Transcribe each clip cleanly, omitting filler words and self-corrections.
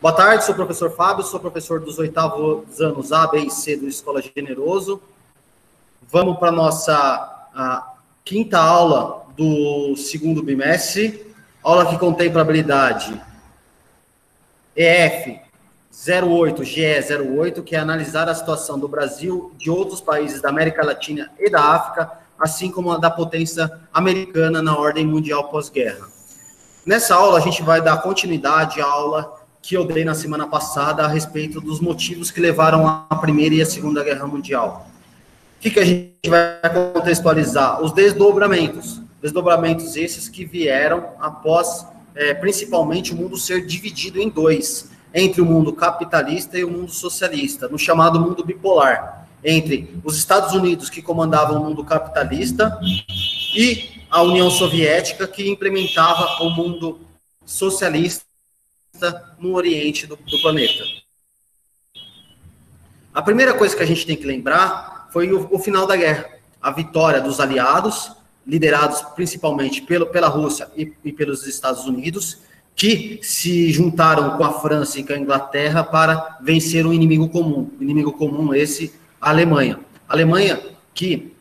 Boa tarde, sou o professor Fábio, sou professor dos 8º anos A, B e C do Escola Generoso. Vamos para a nossa quinta aula do segundo bimestre, aula que contempla a habilidade EF 08, GE 08, que é analisar a situação do Brasil, de outros países da América Latina e da África, assim como a da potência americana na ordem mundial pós-guerra. Nessa aula, a gente vai dar continuidade à aula que eu dei na semana passada a respeito dos motivos que levaram à Primeira e à Segunda Guerra Mundial. O que a gente vai contextualizar? Os desdobramentos. Desdobramentos esses que vieram após, principalmente, o mundo ser dividido em dois, entre o mundo capitalista e o mundo socialista, no chamado mundo bipolar, entre os Estados Unidos, que comandavam o mundo capitalista, e a União Soviética, que implementava o mundo socialista no Oriente do planeta. A primeira coisa que a gente tem que lembrar foi o final da guerra, a vitória dos aliados, liderados principalmente pela Rússia e pelos Estados Unidos, que se juntaram com a França e com a Inglaterra para vencer um inimigo comum esse, a Alemanha. A Alemanha, que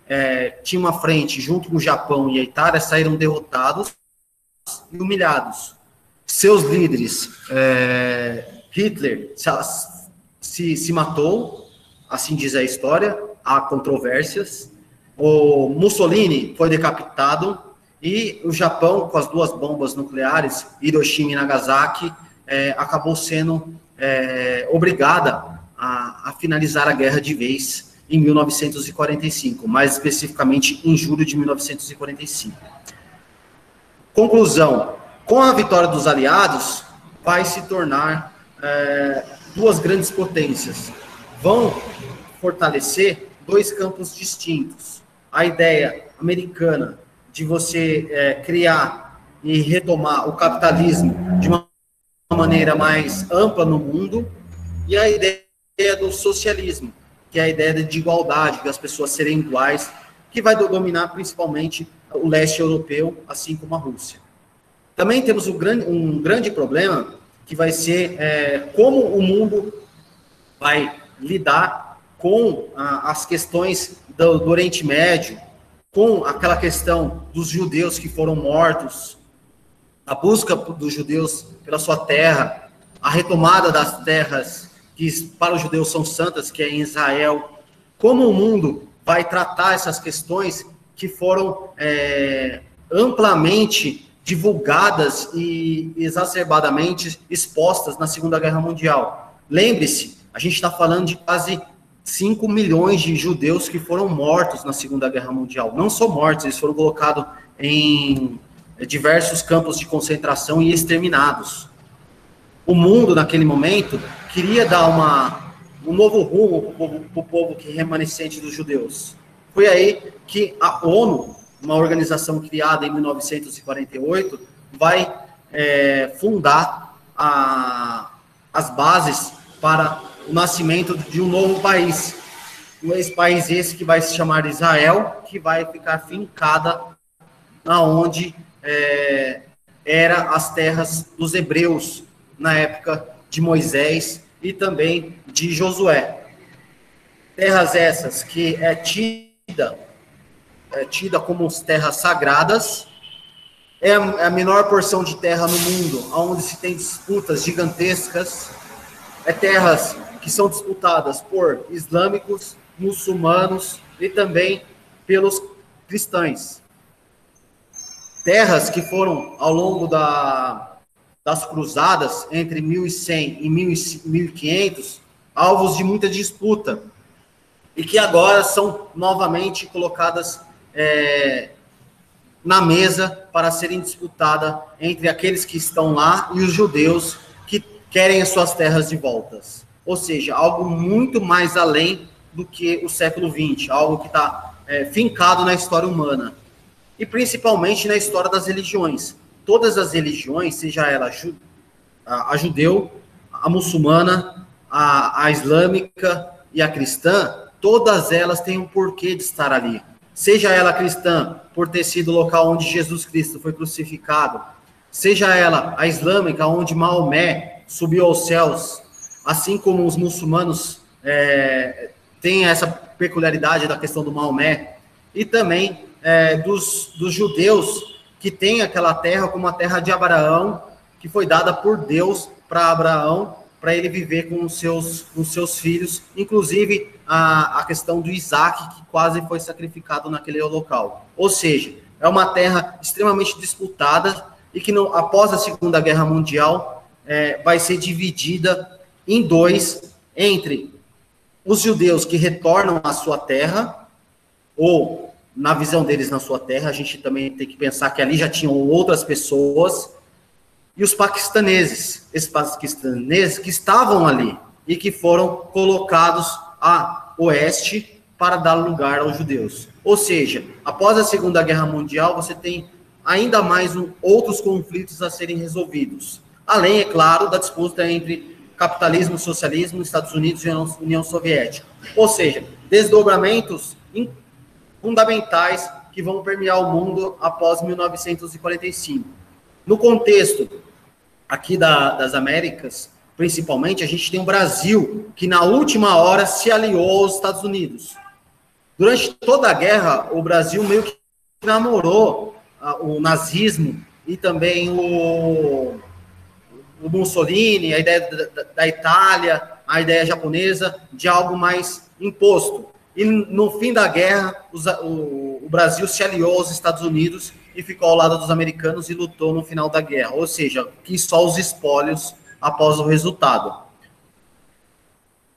tinha uma frente junto com o Japão e a Itália, saíram derrotados e humilhados. Seus líderes, Hitler se matou, assim diz a história, há controvérsias. O Mussolini foi decapitado e o Japão, com as duas bombas nucleares, Hiroshima e Nagasaki, acabou sendo obrigada a finalizar a guerra de vez em 1945, mais especificamente em julho de 1945. Conclusão: com a vitória dos aliados, vai se tornar duas grandes potências. Vão fortalecer dois campos distintos. A ideia americana de você criar e retomar o capitalismo de uma maneira mais ampla no mundo, e a ideia do socialismo, que é a ideia de igualdade, das pessoas serem iguais, que vai dominar principalmente o leste europeu, assim como a Rússia. Também temos um grande problema, que vai ser como o mundo vai lidar com as questões do Oriente Médio, com aquela questão dos judeus que foram mortos, a busca dos judeus pela sua terra, a retomada das terras que para os judeus são santas, que é em Israel. Como o mundo vai tratar essas questões que foram amplamente divulgadas e exacerbadamente expostas na Segunda Guerra Mundial. Lembre-se, a gente está falando de quase 5 milhões de judeus que foram mortos na Segunda Guerra Mundial. Não só mortos, eles foram colocados em diversos campos de concentração e exterminados. O mundo, naquele momento, queria dar um novo rumo para o povo que é remanescente dos judeus. Foi aí que a ONU, uma organização criada em 1948, vai fundar as bases para o nascimento de um novo país. Um país esse que vai se chamar Israel, que vai ficar fincada onde eram as terras dos hebreus, na época de Moisés e também de Josué. Terras essas que é tida como terras sagradas, é a menor porção de terra no mundo, onde se tem disputas gigantescas, terras que são disputadas por islâmicos, muçulmanos e também pelos cristãos. Terras que foram, ao longo das cruzadas, entre 1100 e 1500, alvos de muita disputa, e que agora são novamente colocadas na mesa para serem disputadas entre aqueles que estão lá e os judeus que querem as suas terras de volta. Ou seja, algo muito mais além do que o século XX, algo que está fincado na história humana, e principalmente na história das religiões. Todas as religiões, seja ela a judeu, a muçulmana, a islâmica e a cristã, todas elas têm um porquê de estar ali. Seja ela cristã, por ter sido o local onde Jesus Cristo foi crucificado, seja ela a islâmica, onde Maomé subiu aos céus, assim como os muçulmanos têm essa peculiaridade da questão do Maomé, e também dos judeus, que têm aquela terra como a terra de Abraão, que foi dada por Deus para Abraão, para ele viver com os seus filhos, inclusive a questão do Isaac, que quase foi sacrificado naquele local. Ou seja, é uma terra extremamente disputada e que, após a Segunda Guerra Mundial, vai ser dividida em dois, entre os judeus que retornam à sua terra, ou, na visão deles, na sua terra, a gente também tem que pensar que ali já tinham outras pessoas, e os paquistaneses, esses paquistaneses que estavam ali e que foram colocados a oeste para dar lugar aos judeus. Ou seja, após a Segunda Guerra Mundial, você tem ainda mais outros conflitos a serem resolvidos. Além, é claro, da disputa entre capitalismo, socialismo, Estados Unidos e União Soviética. Ou seja, desdobramentos fundamentais que vão permear o mundo após 1945. No contexto aqui das Américas, principalmente, a gente tem o Brasil, que na última hora se aliou aos Estados Unidos. Durante toda a guerra, o Brasil meio que namorou o nazismo e também o Mussolini, a ideia da Itália, a ideia japonesa, de algo mais imposto. E no fim da guerra, o Brasil se aliou aos Estados Unidos e ficou ao lado dos americanos e lutou no final da guerra. Ou seja, quis só os espólios após o resultado.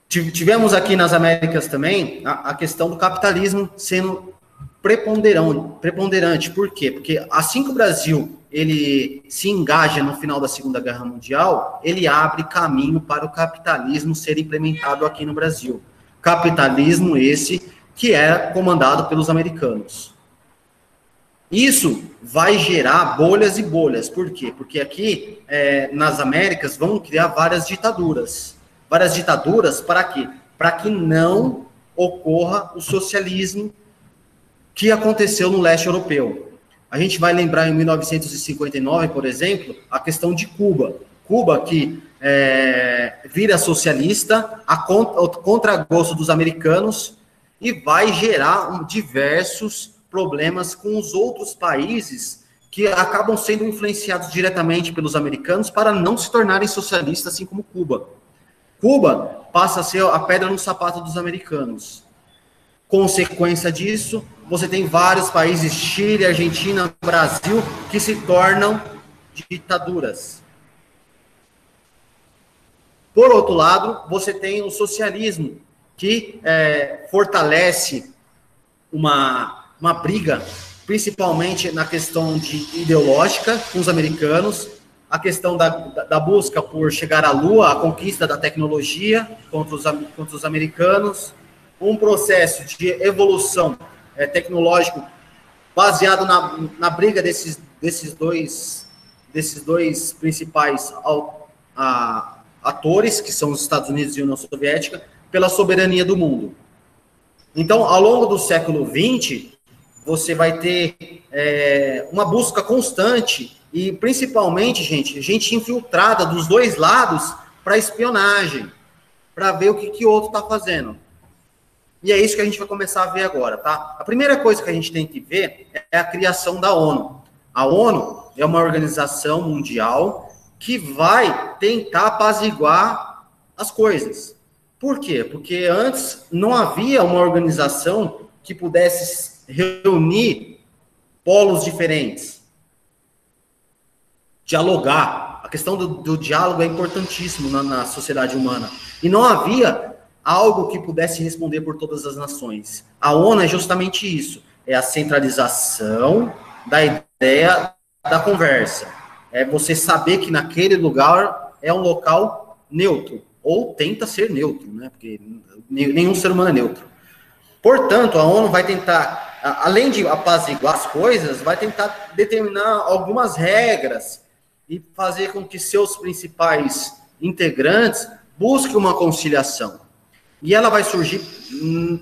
Tivemos aqui nas Américas também a questão do capitalismo sendo preponderante. Por quê? Porque assim que o Brasil ele se engaja no final da Segunda Guerra Mundial, ele abre caminho para o capitalismo ser implementado aqui no Brasil. Capitalismo esse que é comandado pelos americanos. Isso vai gerar bolhas e bolhas. Por quê? Porque aqui, nas Américas, vão criar várias ditaduras. Várias ditaduras para quê? Para que não ocorra o socialismo que aconteceu no leste europeu. A gente vai lembrar em 1959, por exemplo, a questão de Cuba. Cuba que vira socialista a contragosto dos americanos e vai gerar diversos problemas com os outros países que acabam sendo influenciados diretamente pelos americanos para não se tornarem socialistas, assim como Cuba. Cuba passa a ser a pedra no sapato dos americanos. Consequência disso, você tem vários países, Chile, Argentina, Brasil, que se tornam ditaduras. Por outro lado, você tem o socialismo, que fortalece uma briga, principalmente na questão ideológica com os americanos, a questão da busca por chegar à Lua, a conquista da tecnologia contra os americanos, um processo de evolução tecnológico baseado na briga desses dois principais atores, que são os Estados Unidos e a União Soviética, pela soberania do mundo. Então, ao longo do século XX, você vai ter uma busca constante e, principalmente, gente infiltrada dos dois lados para espionagem, para ver o que o outro está fazendo. E é isso que a gente vai começar a ver agora, tá? A primeira coisa que a gente tem que ver é a criação da ONU. A ONU é uma organização mundial que vai tentar apaziguar as coisas. Por quê? Porque antes não havia uma organização que pudesse reunir polos diferentes, dialogar. A questão do diálogo é importantíssimo na sociedade humana. E não havia algo que pudesse responder por todas as nações. A ONU é justamente isso, é a centralização da ideia da conversa. É você saber que naquele lugar é um local neutro, ou tenta ser neutro, né? Porque nenhum ser humano é neutro. Portanto, a ONU vai tentar, além de apaziguar as coisas, vai tentar determinar algumas regras e fazer com que seus principais integrantes busquem uma conciliação. E ela vai surgir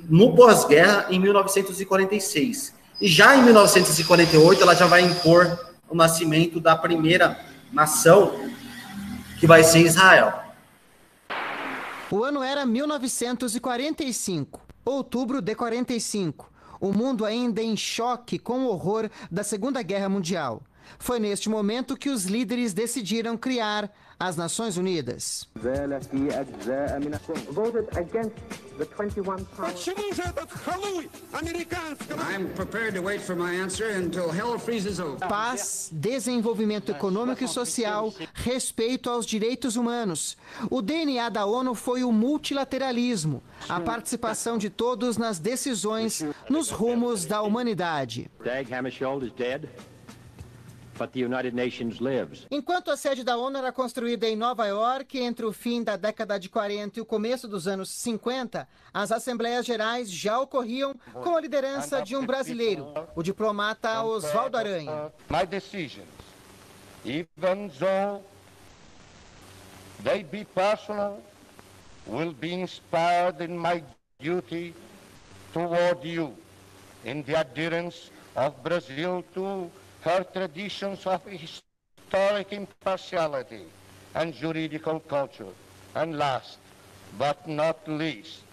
no pós-guerra, em 1946. E já em 1948, ela já vai impor o nascimento da primeira nação, que vai ser Israel. O ano era 1945, outubro de 45. O mundo ainda em choque com o horror da Segunda Guerra Mundial. Foi neste momento que os líderes decidiram criar as Nações Unidas. Paz, desenvolvimento econômico e social, respeito aos direitos humanos. O DNA da ONU foi o multilateralismo, a participação de todos nas decisões, nos rumos da humanidade. Dag Hammarskjöld is dead. But the United Nations lives. Enquanto a sede da ONU era construída em Nova York, entre o fim da década de 40 e o começo dos anos 50, as Assembleias Gerais já ocorriam com a liderança de um brasileiro, o diplomata Oswaldo Aranha. My decisions, even though they be personal, will be inspired in my duty toward you, in the adherence of Brazil to her traditions of historic impartiality and juridical culture. And last but not least,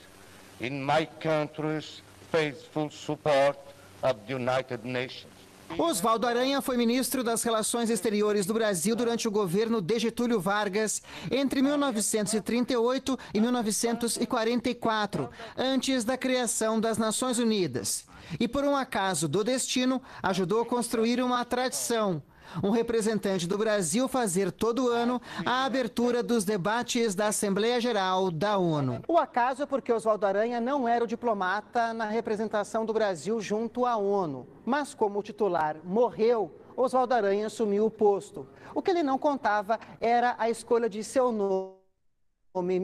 in my country's faithful support of the United Nations. Oswaldo Aranha foi ministro das Relações Exteriores do Brasil durante o governo de Getúlio Vargas entre 1938 e 1944, antes da criação das Nações Unidas. E por um acaso do destino, ajudou a construir uma tradição. Um representante do Brasil fazer todo ano a abertura dos debates da Assembleia Geral da ONU. O acaso é porque Oswaldo Aranha não era o diplomata na representação do Brasil junto à ONU. Mas como o titular morreu, Oswaldo Aranha assumiu o posto. O que ele não contava era a escolha de seu nome em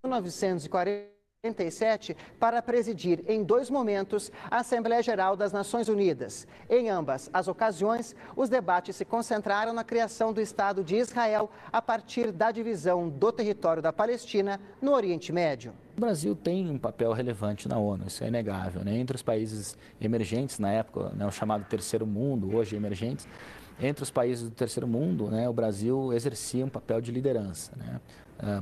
1947 para presidir em 2 momentos a Assembleia Geral das Nações Unidas. Em ambas as ocasiões, os debates se concentraram na criação do Estado de Israel a partir da divisão do território da Palestina no Oriente Médio. O Brasil tem um papel relevante na ONU, isso é inegável, né? Entre os países emergentes na época, né, o chamado Terceiro Mundo, hoje emergentes, entre os países do Terceiro Mundo, né, o Brasil exercia um papel de liderança, né?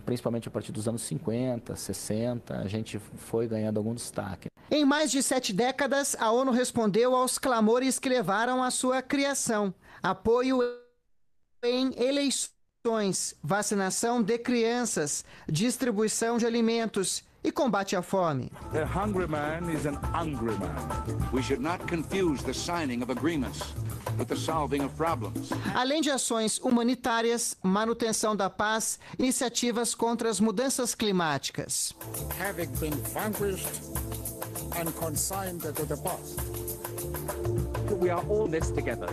Principalmente a partir dos anos 50, 60, a gente foi ganhando algum destaque. Em mais de 7 décadas, a ONU respondeu aos clamores que levaram à sua criação. Apoio em eleições, vacinação de crianças, distribuição de alimentos e combate à fome. A hungry man is an hungry man. We should not confuse the signing of agreements with the solving of problems. Além de ações humanitárias, manutenção da paz, iniciativas contra as mudanças climáticas. Having been vanquished and consigned to the past. We are all in this together.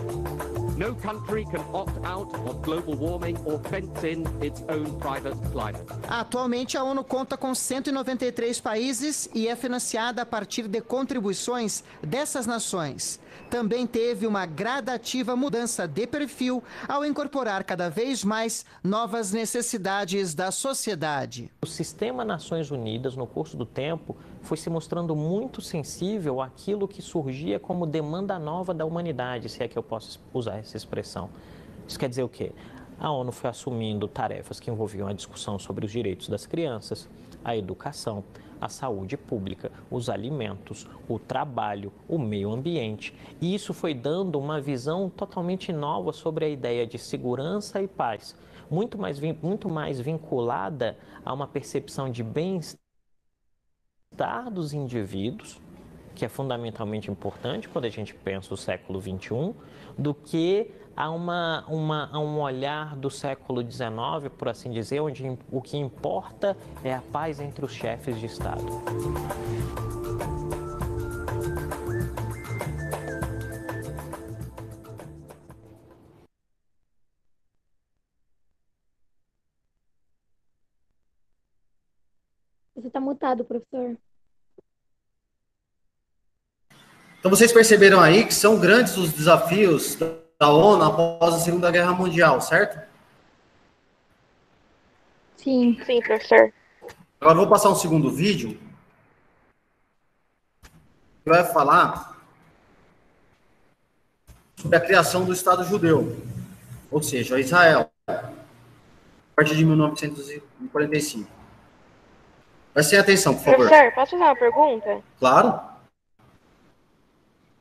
No country can opt out of global warming or fence in its own private climate. Atualmente, a ONU conta com 193 países e é financiada a partir de contribuições dessas nações. Também teve uma gradativa mudança de perfil ao incorporar cada vez mais novas necessidades da sociedade. O sistema Nações Unidas, no curso do tempo, foi se mostrando muito sensível àquilo que surgia como demanda nova da humanidade, se é que eu posso usar essa expressão. Isso quer dizer o quê? A ONU foi assumindo tarefas que envolviam a discussão sobre os direitos das crianças, a educação, a saúde pública, os alimentos, o trabalho, o meio ambiente. E isso foi dando uma visão totalmente nova sobre a ideia de segurança e paz, muito mais vinculada a uma percepção de bem-estar dos indivíduos, que é fundamentalmente importante quando a gente pensa o século XXI, do que a um olhar do século XIX, por assim dizer, onde o que importa é a paz entre os chefes de Estado. Você está mutado, professor. Então, vocês perceberam aí que são grandes os desafios da ONU após a Segunda Guerra Mundial, certo? Sim, professor. Agora, eu vou passar um segundo vídeo que vai falar sobre a criação do Estado Judeu, ou seja, Israel. partir de 1945. Prestem atenção, por favor. Professor, posso fazer uma pergunta? Claro.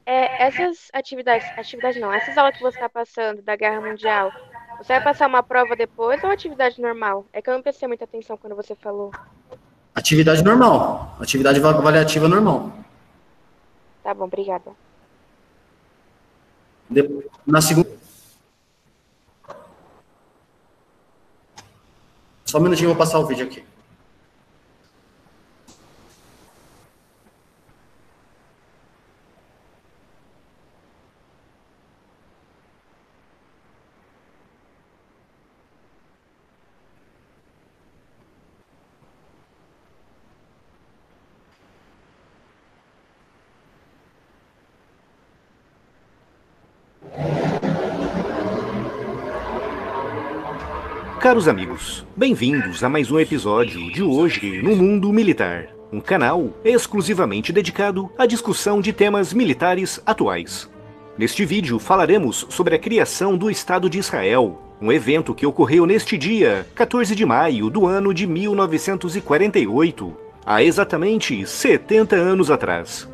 Essas essas aulas que você está passando da Guerra Mundial, você vai passar uma prova depois ou atividade normal? É que eu não prestei muita atenção quando você falou. Atividade normal. Atividade avaliativa normal. Tá bom, obrigada. Na segunda... Só um minutinho, eu vou passar o vídeo aqui. Caros amigos, bem-vindos a mais um episódio de Hoje no Mundo Militar, um canal exclusivamente dedicado à discussão de temas militares atuais. Neste vídeo falaremos sobre a criação do Estado de Israel, um evento que ocorreu neste dia, 14 de maio do ano de 1948, há exatamente 70 anos atrás.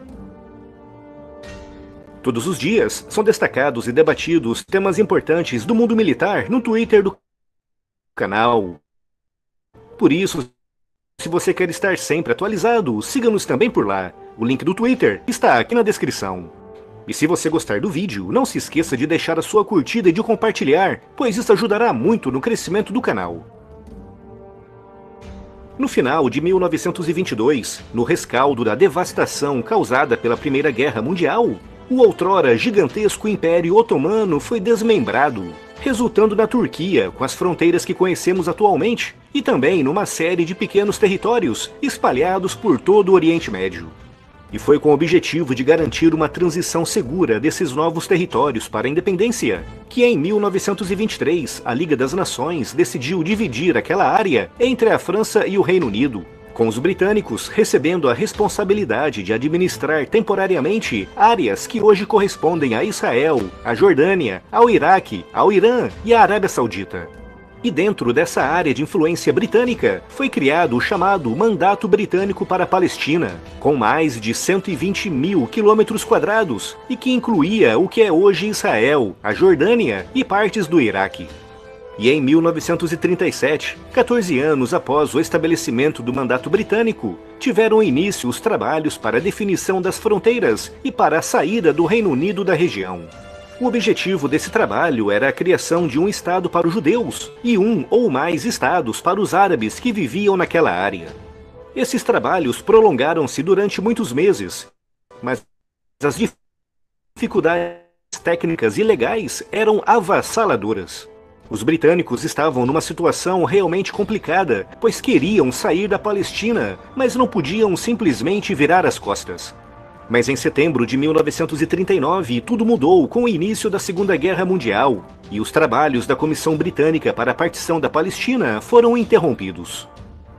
Todos os dias são destacados e debatidos temas importantes do mundo militar no Twitter do canal. Por isso, se você quer estar sempre atualizado, siga-nos também por lá. O link do Twitter está aqui na descrição. E se você gostar do vídeo, não se esqueça de deixar a sua curtida e de compartilhar, pois isso ajudará muito no crescimento do canal. No final de 1922, no rescaldo da devastação causada pela Primeira Guerra Mundial, o outrora gigantesco Império Otomano foi desmembrado, resultando na Turquia, com as fronteiras que conhecemos atualmente, e também numa série de pequenos territórios espalhados por todo o Oriente Médio. E foi com o objetivo de garantir uma transição segura desses novos territórios para a independência, que em 1923 a Liga das Nações decidiu dividir aquela área entre a França e o Reino Unido, com os britânicos recebendo a responsabilidade de administrar temporariamente áreas que hoje correspondem a Israel, a Jordânia, ao Iraque, ao Irã e à Arábia Saudita. E dentro dessa área de influência britânica, foi criado o chamado Mandato Britânico para a Palestina, com mais de 120 mil quilômetros quadrados, e que incluía o que é hoje Israel, a Jordânia e partes do Iraque. E em 1937, 14 anos após o estabelecimento do mandato britânico, tiveram início os trabalhos para a definição das fronteiras e para a saída do Reino Unido da região. O objetivo desse trabalho era a criação de um estado para os judeus e um ou mais estados para os árabes que viviam naquela área. Esses trabalhos prolongaram-se durante muitos meses, mas as dificuldades técnicas e legais eram avassaladoras. Os britânicos estavam numa situação realmente complicada, pois queriam sair da Palestina, mas não podiam simplesmente virar as costas. Mas em setembro de 1939, tudo mudou com o início da Segunda Guerra Mundial, e os trabalhos da Comissão Britânica para a partição da Palestina foram interrompidos.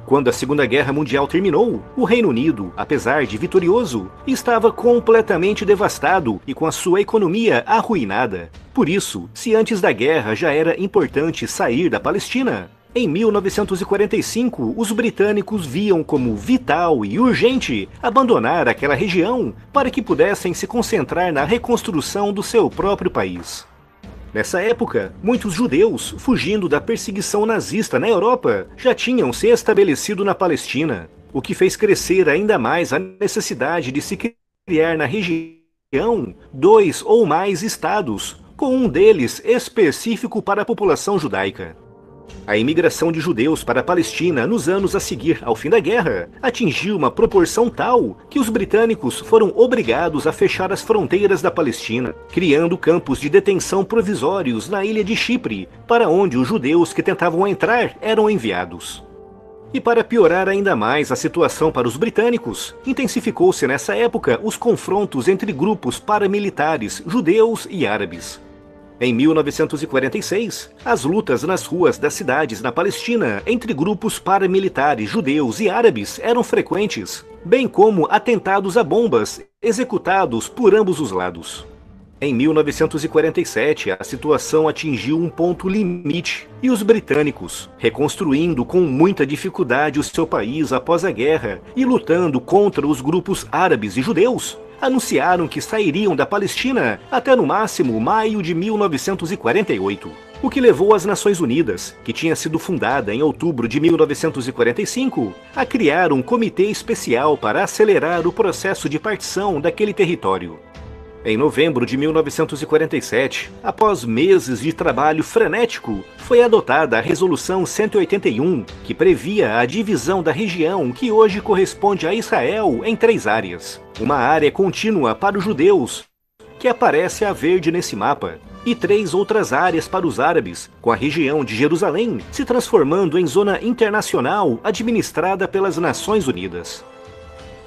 Quando a Segunda Guerra Mundial terminou, o Reino Unido, apesar de vitorioso, estava completamente devastado e com a sua economia arruinada. Por isso, se antes da guerra já era importante sair da Palestina, em 1945 os britânicos viam como vital e urgente abandonar aquela região para que pudessem se concentrar na reconstrução do seu próprio país. Nessa época, muitos judeus, fugindo da perseguição nazista na Europa, já tinham se estabelecido na Palestina, o que fez crescer ainda mais a necessidade de se criar na região 2 ou mais estados, com um deles específico para a população judaica. A imigração de judeus para a Palestina nos anos a seguir ao fim da guerra atingiu uma proporção tal que os britânicos foram obrigados a fechar as fronteiras da Palestina, criando campos de detenção provisórios na ilha de Chipre, para onde os judeus que tentavam entrar eram enviados. E para piorar ainda mais a situação para os britânicos, intensificou-se nessa época os confrontos entre grupos paramilitares judeus e árabes. Em 1946, as lutas nas ruas das cidades na Palestina entre grupos paramilitares judeus e árabes eram frequentes, bem como atentados a bombas executados por ambos os lados. Em 1947, a situação atingiu um ponto limite e os britânicos, reconstruindo com muita dificuldade o seu país após a guerra e lutando contra os grupos árabes e judeus, anunciaram que sairiam da Palestina até no máximo maio de 1948. O que levou as Nações Unidas, que tinha sido fundada em outubro de 1945, a criar um comitê especial para acelerar o processo de partição daquele território. Em novembro de 1947, após meses de trabalho frenético, foi adotada a Resolução 181, que previa a divisão da região que hoje corresponde a Israel em 3 áreas. Uma área contínua para os judeus, que aparece a verde nesse mapa, e 3 outras áreas para os árabes, com a região de Jerusalém se transformando em zona internacional administrada pelas Nações Unidas.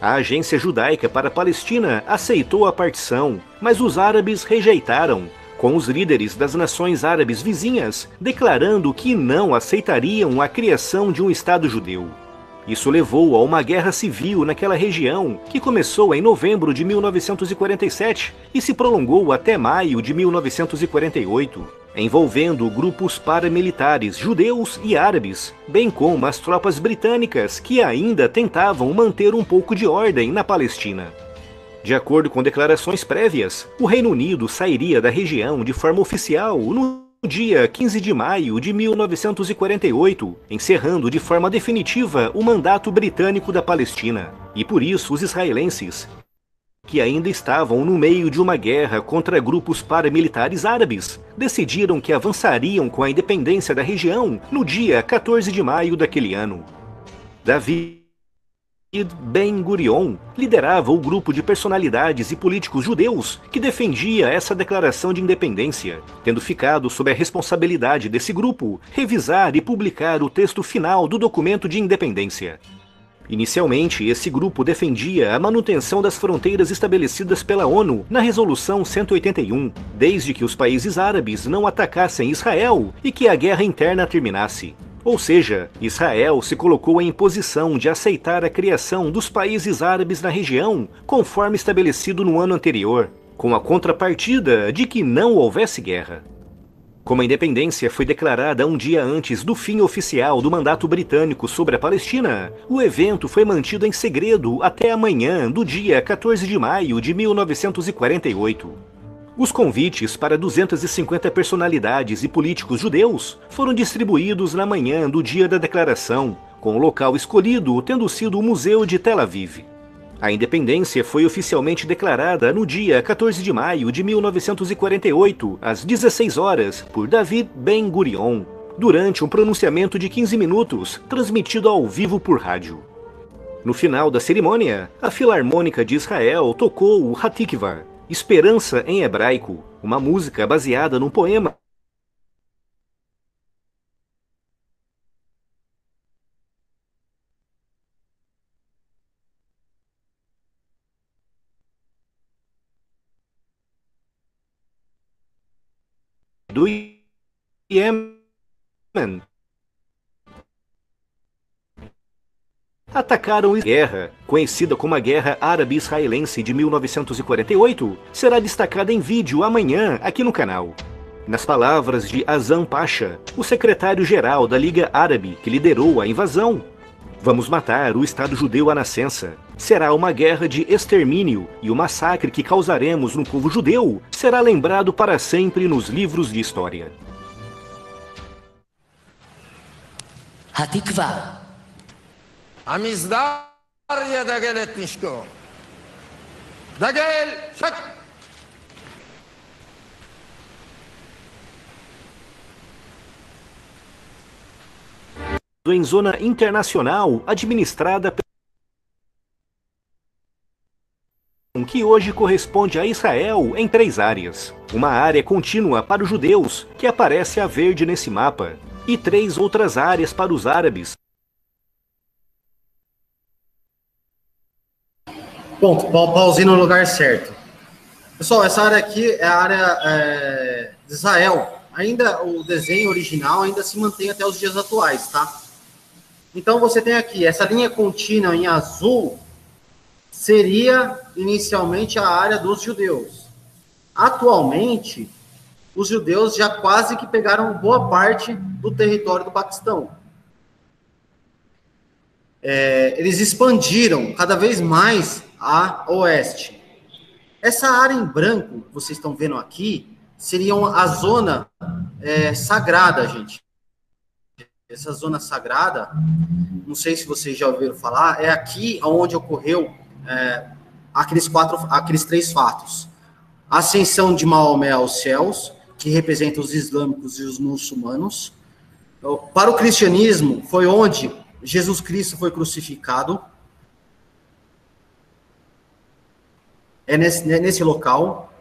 A Agência Judaica para a Palestina aceitou a partição, mas os árabes rejeitaram, com os líderes das nações árabes vizinhas declarando que não aceitariam a criação de um Estado judeu. Isso levou a uma guerra civil naquela região, que começou em novembro de 1947 e se prolongou até maio de 1948, envolvendo grupos paramilitares judeus e árabes, bem como as tropas britânicas que ainda tentavam manter um pouco de ordem na Palestina. De acordo com declarações prévias, o Reino Unido sairia da região de forma oficial no dia 15 de maio de 1948, encerrando de forma definitiva o mandato britânico da Palestina. E por isso os israelenses, que ainda estavam no meio de uma guerra contra grupos paramilitares árabes, decidiram que avançariam com a independência da região no dia 14 de maio daquele ano. David Ben-Gurion liderava o grupo de personalidades e políticos judeus que defendia essa declaração de independência, tendo ficado sob a responsabilidade desse grupo revisar e publicar o texto final do documento de independência. Inicialmente, esse grupo defendia a manutenção das fronteiras estabelecidas pela ONU na Resolução 181, desde que os países árabes não atacassem Israel e que a guerra interna terminasse. Ou seja, Israel se colocou em posição de aceitar a criação dos países árabes na região, conforme estabelecido no ano anterior, com a contrapartida de que não houvesse guerra. Como a independência foi declarada um dia antes do fim oficial do mandato britânico sobre a Palestina, o evento foi mantido em segredo até a manhã do dia 14 de maio de 1948. Os convites para 250 personalidades e políticos judeus foram distribuídos na manhã do dia da declaração, com o local escolhido tendo sido o Museu de Tel Aviv. A independência foi oficialmente declarada no dia 14 de maio de 1948, às 16 horas, por David Ben-Gurion, durante um pronunciamento de 15 minutos, transmitido ao vivo por rádio. No final da cerimônia, a Filarmônica de Israel tocou o Hatikvah, Esperança em hebraico, uma música baseada num poema do Iêmen. Atacaram a guerra, conhecida como a Guerra Árabe-Israelense de 1948, será destacada em vídeo amanhã aqui no canal. Nas palavras de Azam Pasha, o secretário-geral da Liga Árabe que liderou a invasão, vamos matar o Estado judeu à nascença. Será uma guerra de extermínio e o massacre que causaremos no povo judeu será lembrado para sempre nos livros de história. Hatikvah. המסדר ידגל את נשקו. דגל, שק! Em zona internacional administrada que hoje corresponde a Israel em 3 áreas. Uma área contínua para os judeus, que aparece a verde nesse mapa, e 3 outras áreas para os árabes. Ponto, pausei no lugar certo. Pessoal, essa área aqui é a área de Israel. Ainda o desenho original ainda se mantém até os dias atuais, tá? Então você tem aqui, essa linha contínua em azul seria inicialmente a área dos judeus. atualmente, os judeus já quase que pegaram boa parte do território do Paquistão. Eles expandiram cada vez mais a oeste. Essa área em branco, que vocês estão vendo aqui, seria a zona sagrada, gente. Essa zona sagrada, não sei se vocês já ouviram falar, é aqui onde ocorreu aqueles 3 fatos. A ascensão de Maomé aos céus, que representa os islâmicos e os muçulmanos. Para o cristianismo, foi onde Jesus Cristo foi crucificado. É nesse local.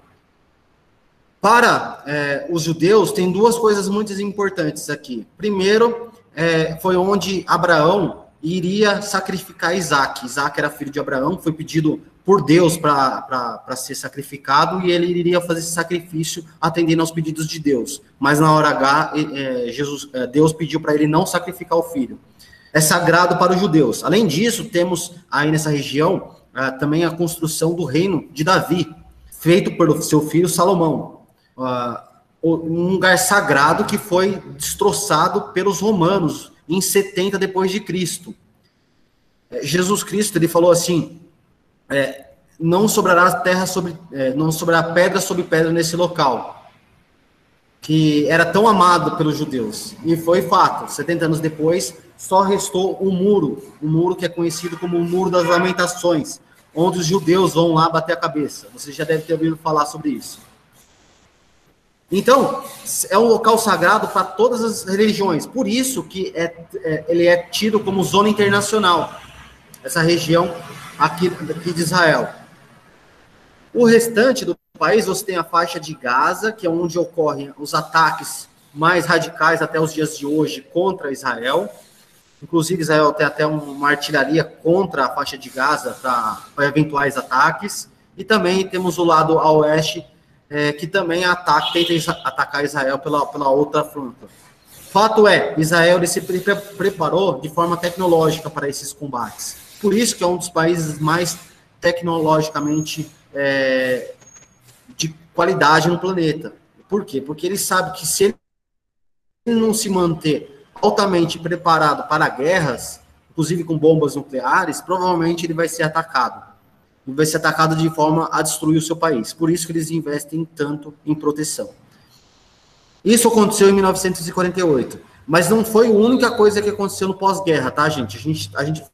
Para os judeus, tem 2 coisas muito importantes aqui. Primeiro, foi onde Abraão iria sacrificar Isaac. Isaac era filho de Abraão, foi pedido por Deus para ser sacrificado, e ele iria fazer esse sacrifício atendendo aos pedidos de Deus. Mas na hora H, Deus pediu para ele não sacrificar o filho. É sagrado para os judeus. Além disso, temos aí nessa região também a construção do reino de Davi, feito pelo seu filho Salomão. Um lugar sagrado que foi destroçado pelos romanos em 70 depois de Cristo. Jesus Cristo, ele falou assim: não sobrará não sobrará pedra sobre pedra nesse local, que era tão amado pelos judeus. E foi fato. 70 anos depois, só restou um muro que é conhecido como o Muro das Lamentações, onde os judeus vão lá bater a cabeça. Você já deve ter ouvido falar sobre isso. Então, é um local sagrado para todas as religiões. Por isso que ele é tido como zona internacional, essa região aqui de Israel. O restante do país, você tem a faixa de Gaza, que é onde ocorrem os ataques mais radicais até os dias de hoje contra Israel. Inclusive, Israel tem até uma artilharia contra a faixa de Gaza para eventuais ataques. E também temos o lado a oeste, que também tenta atacar Israel pela outra fronte. Fato é, Israel ele se preparou de forma tecnológica para esses combates. Por isso que é um dos países mais tecnologicamente de qualidade no planeta. Por quê? Porque ele sabe que se ele não se manter altamente preparado para guerras, inclusive com bombas nucleares, provavelmente ele vai ser atacado. E vai ser atacado de forma a destruir o seu país. Por isso que eles investem tanto em proteção. Isso aconteceu em 1948. Mas não foi a única coisa que aconteceu no pós-guerra, tá, gente? A gente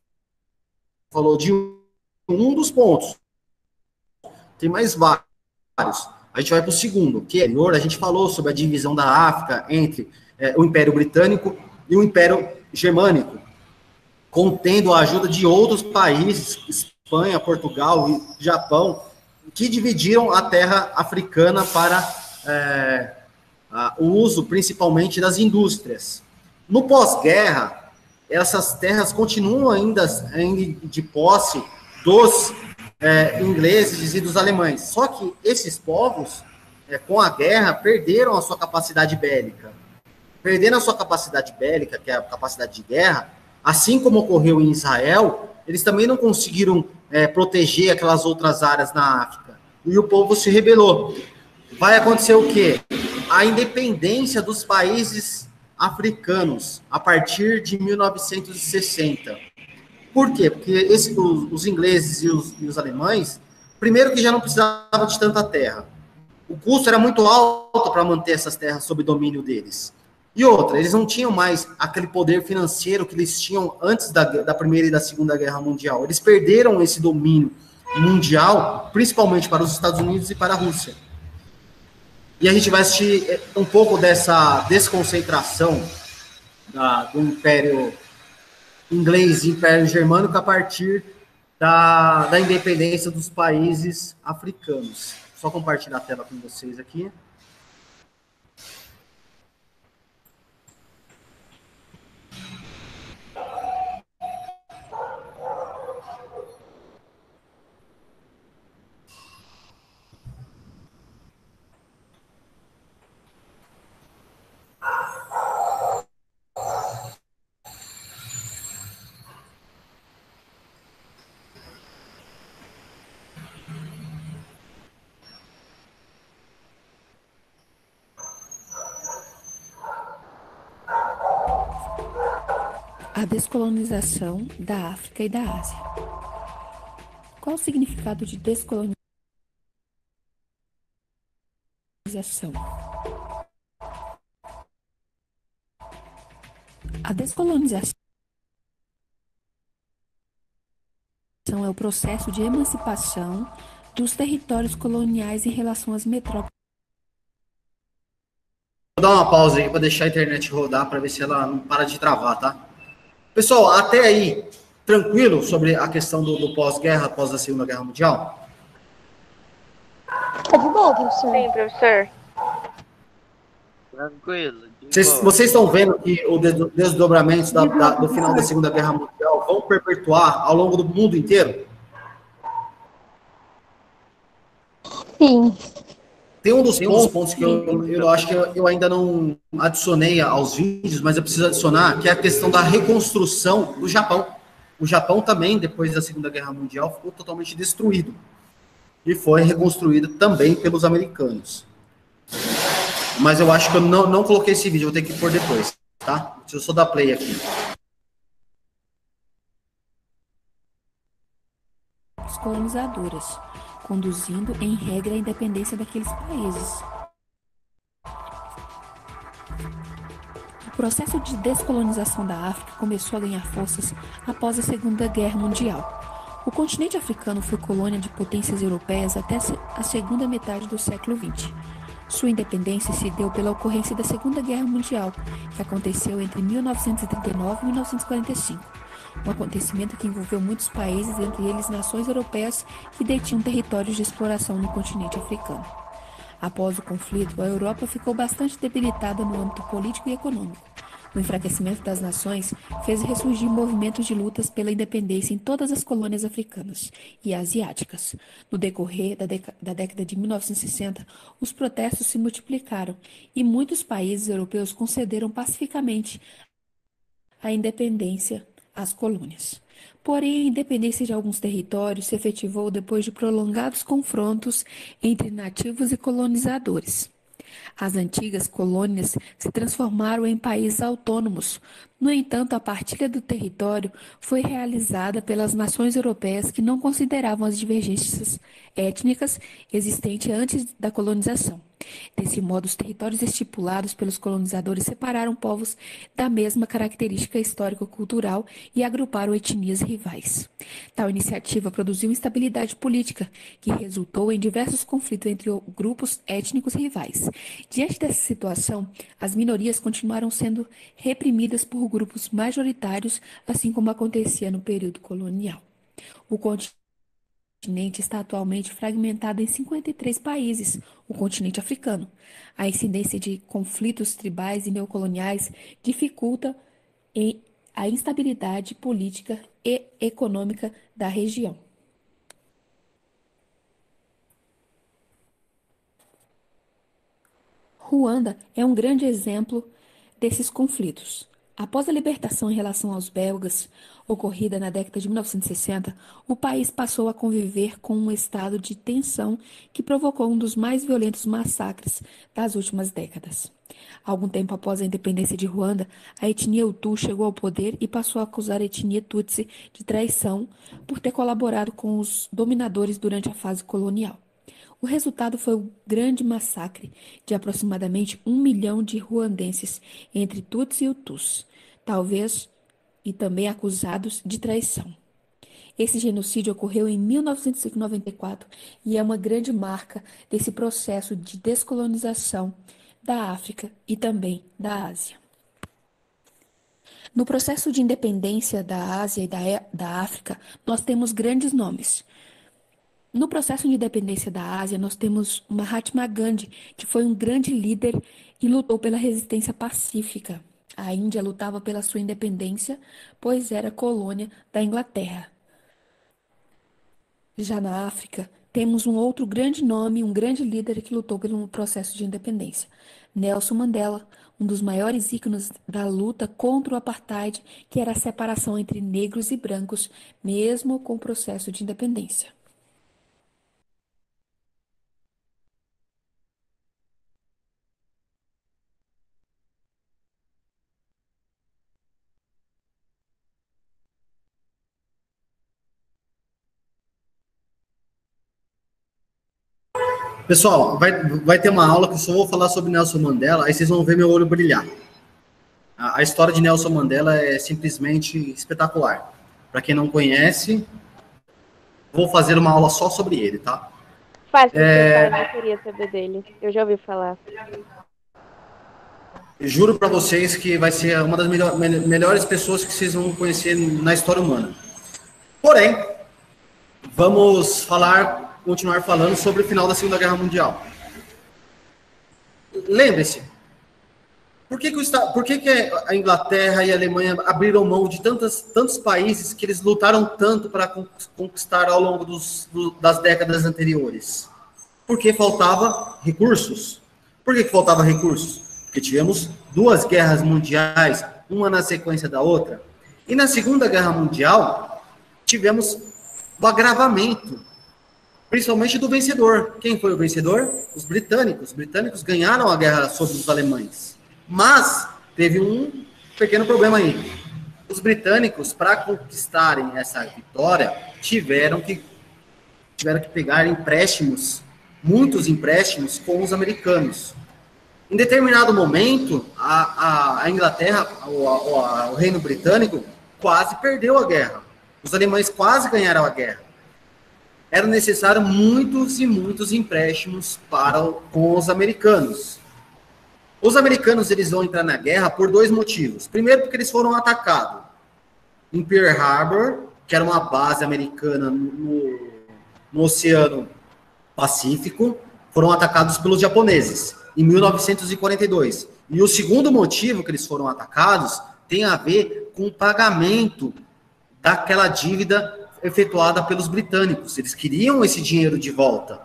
falou de um dos pontos. Tem mais vários. A gente vai para o segundo, que é a gente falou sobre a divisão da África entre o Império Britânico e o Império Germânico, contendo a ajuda de outros países, Espanha, Portugal e Japão, que dividiram a terra africana para o uso principalmente das indústrias. No pós-guerra, essas terras continuam ainda de posse dos ingleses e dos alemães. Só que esses povos, com a guerra, perderam a sua capacidade bélica. Perdendo a sua capacidade bélica, que é a capacidade de guerra, assim como ocorreu em Israel, eles também não conseguiram proteger aquelas outras áreas na África. E o povo se rebelou. Vai acontecer o quê? A independência dos países africanos, a partir de 1960. Por quê? Porque os ingleses e os alemães, primeiro que já não precisavam de tanta terra. O custo era muito alto para manter essas terras sob domínio deles. E outra, eles não tinham mais aquele poder financeiro que eles tinham antes da Primeira e da Segunda Guerra Mundial. Eles perderam esse domínio mundial, principalmente para os Estados Unidos e para a Rússia. E a gente vai assistir um pouco dessa desconcentração do Império Inglês e Império Germânico a partir da independência dos países africanos. Só compartilhar a tela com vocês aqui. A descolonização da África e da Ásia. Qual o significado de descolonização? A descolonização é o processo de emancipação dos territórios coloniais em relação às metrópoles. Vou dar uma pausa aí para deixar a internet rodar para ver se ela não para de travar, tá? Pessoal, até aí, tranquilo sobre a questão do pós-guerra, após a Segunda Guerra Mundial? Tá de boa, professor. Sim, professor. Tranquilo. Vocês estão vendo que os desdobramentos do final da Segunda Guerra Mundial vão perpetuar ao longo do mundo inteiro? Sim. Tem um dos pontos que eu acho que eu ainda não adicionei aos vídeos, mas eu preciso adicionar, que é a questão da reconstrução do Japão. O Japão também, depois da Segunda Guerra Mundial, ficou totalmente destruído. E foi reconstruído também pelos americanos. Mas eu acho que eu não coloquei esse vídeo, vou ter que pôr depois, tá? Deixa eu só dar play aqui. Os colonizadores, conduzindo, em regra, a independência daqueles países. O processo de descolonização da África começou a ganhar forças após a Segunda Guerra Mundial. O continente africano foi colônia de potências europeias até a segunda metade do século XX. Sua independência se deu pela ocorrência da Segunda Guerra Mundial, que aconteceu entre 1939 e 1945. Um acontecimento que envolveu muitos países, entre eles nações europeias que detinham territórios de exploração no continente africano. Após o conflito, a Europa ficou bastante debilitada no âmbito político e econômico. O enfraquecimento das nações fez ressurgir movimentos de lutas pela independência em todas as colônias africanas e asiáticas. No decorrer da década de 1960, os protestos se multiplicaram e muitos países europeus concederam pacificamente a independência às colônias. Porém, a independência de alguns territórios se efetivou depois de prolongados confrontos entre nativos e colonizadores. As antigas colônias se transformaram em países autônomos. No entanto, a partilha do território foi realizada pelas nações europeias que não consideravam as divergências étnicas existentes antes da colonização. Desse modo, os territórios estipulados pelos colonizadores separaram povos da mesma característica histórico-cultural e agruparam etnias rivais. Tal iniciativa produziu instabilidade política, que resultou em diversos conflitos entre grupos étnicos rivais. Diante dessa situação, as minorias continuaram sendo reprimidas por grupos majoritários, assim como acontecia no período colonial. O continente está atualmente fragmentado em 53 países, o continente africano. A incidência de conflitos tribais e neocoloniais dificulta a instabilidade política e econômica da região. Ruanda é um grande exemplo desses conflitos. Após a libertação em relação aos belgas, ocorrida na década de 1960, o país passou a conviver com um estado de tensão que provocou um dos mais violentos massacres das últimas décadas. Algum tempo após a independência de Ruanda, a etnia Hutu chegou ao poder e passou a acusar a etnia Tutsi de traição por ter colaborado com os dominadores durante a fase colonial. O resultado foi um grande massacre de aproximadamente 1 milhão de ruandenses entre Tutsi e Hutus, talvez e também acusados de traição. Esse genocídio ocorreu em 1994 e é uma grande marca desse processo de descolonização da África e também da Ásia. No processo de independência da Ásia e da África, nós temos grandes nomes. No processo de independência da Ásia, nós temos Mahatma Gandhi, que foi um grande líder e lutou pela resistência pacífica. A Índia lutava pela sua independência, pois era colônia da Inglaterra. Já na África, temos um outro grande nome, um grande líder que lutou pelo processo de independência. Nelson Mandela, um dos maiores ícones da luta contra o apartheid, que era a separação entre negros e brancos, mesmo com o processo de independência. Pessoal, vai ter uma aula que eu só vou falar sobre Nelson Mandela, aí vocês vão ver meu olho brilhar. A história de Nelson Mandela é simplesmente espetacular. Para quem não conhece, vou fazer uma aula só sobre ele, tá? Faz, pai, não queria saber dele. Eu já ouvi falar. Eu juro para vocês que vai ser uma das melhores pessoas que vocês vão conhecer na história humana. Porém, vamos continuar falando sobre o final da Segunda Guerra Mundial. Lembre-se, por que a Inglaterra e a Alemanha abriram mão de tantos países que eles lutaram tanto para conquistar ao longo das décadas anteriores? Porque faltava recursos. Por que faltava recursos? Porque tivemos 2 guerras mundiais, uma na sequência da outra. E na Segunda Guerra Mundial, tivemos o agravamento, principalmente do vencedor. Quem foi o vencedor? Os britânicos. Os britânicos ganharam a guerra sobre os alemães. Mas teve um pequeno problema aí. Os britânicos, para conquistarem essa vitória, tiveram que pegar empréstimos, muitos empréstimos com os americanos. Em determinado momento, a Inglaterra, o Reino Britânico, quase perdeu a guerra. Os alemães quase ganharam a guerra. Era necessário muitos e muitos empréstimos com os americanos. Os americanos eles vão entrar na guerra por 2 motivos. Primeiro, porque eles foram atacados em Pearl Harbor, que era uma base americana no Oceano Pacífico, foram atacados pelos japoneses em 1942. E o segundo motivo que eles foram atacados tem a ver com o pagamento daquela dívida efetuada pelos britânicos. Eles queriam esse dinheiro de volta.